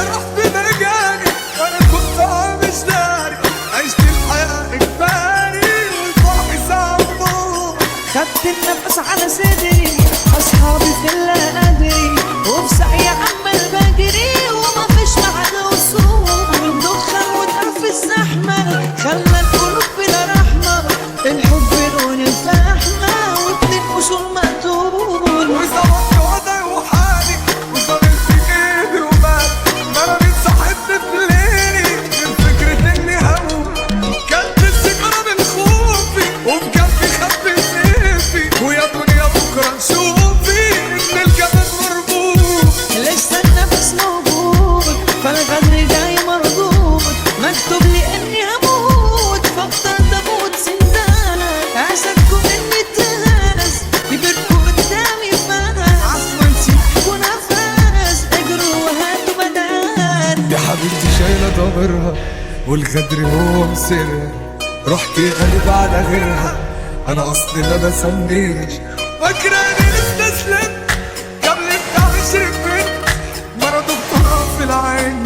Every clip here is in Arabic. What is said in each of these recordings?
راح في مجالي وانا كنت مش داري، عشت الحياة اجباري والفرح سامو. خدت النفس على صدري اصحابي في اللي ادري، وفي سعي عمال بجري وما فيش بعد وصول. دخان وتقف الزحمه خلى القلوب بلا رحمه، الحب لون الفحمه واتنين اصول مقتول. وظبطت وضعي وحالي وصارت في ايدي ومال، ما انا متصاحبت في ليلي من فكرة اني هموت. كانت السيجارة من خوفي وفي جنبي خبي سيفي، ويا دنيا بكرة نشوفي ان الجبل مربوط. لسه النفس موجود فالغدر جاي مردود، مكتوب لي اني هموت فاخترت اموت سندانة. اسدكم اني اتهز كبركوا قدامي فاز، عصوا نسيحكوا نفس اجروا وهاتوا بدال. يا حبيبتي شايلة ضميرها والغدر هو مسرها، رحت غالب على غيرها انا اصلي ما بسميش. فاكراني استسلمت قبل بتاع 20 بنت، مرة دكتوراه في العين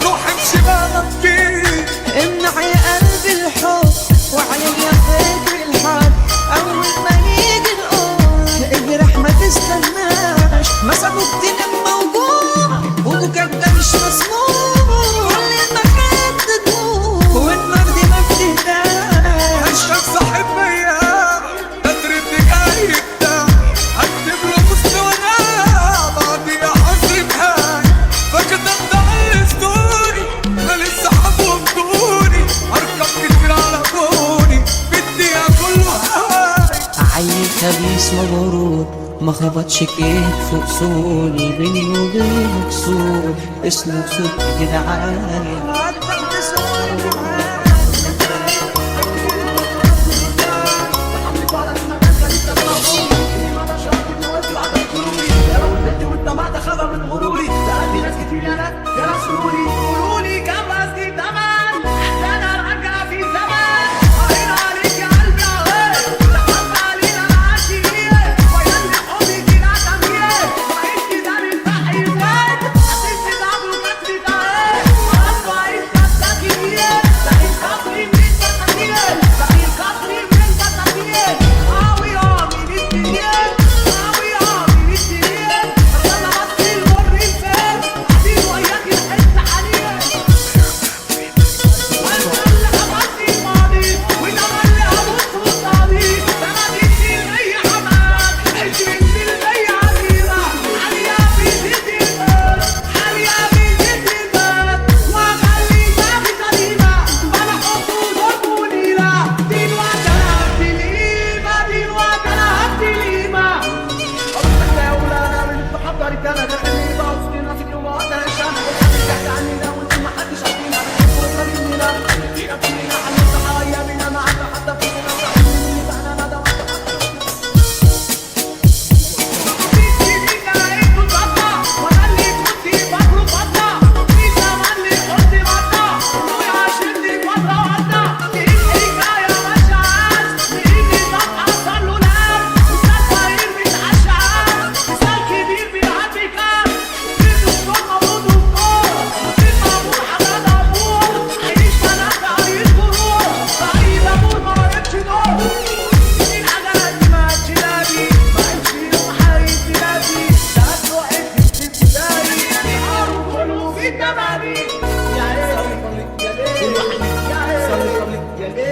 روح امشي ما تبكيش. امنع يا قلبي الحب وعلم يا فكر الحب، اول ما يجي القول اجرح ما تستناش. مسكوك تنام موجوع وبكاك ده مش مسموع، كل ما كانت تدوم والنار دي ما بتهداش. عشقك صاحب ميام تدريب جاي بتاع، هكتب له مستوى انا بعديها حصري بهاي. فكتبت على الستوري انا لسه حبوب دوني، ارقام كتير على فوني بديها كله هاي. عيل خبيث مغرور ما خبطش كيف فوق صولي، بيني وبينك سور اسلوب صوت جدعان.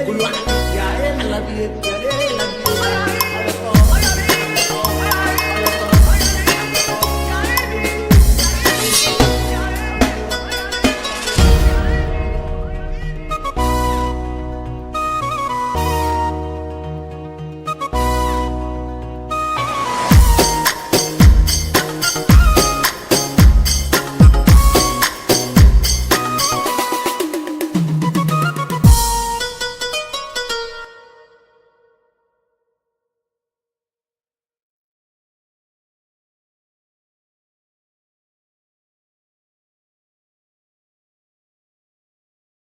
كل واحد يا عين يا ليل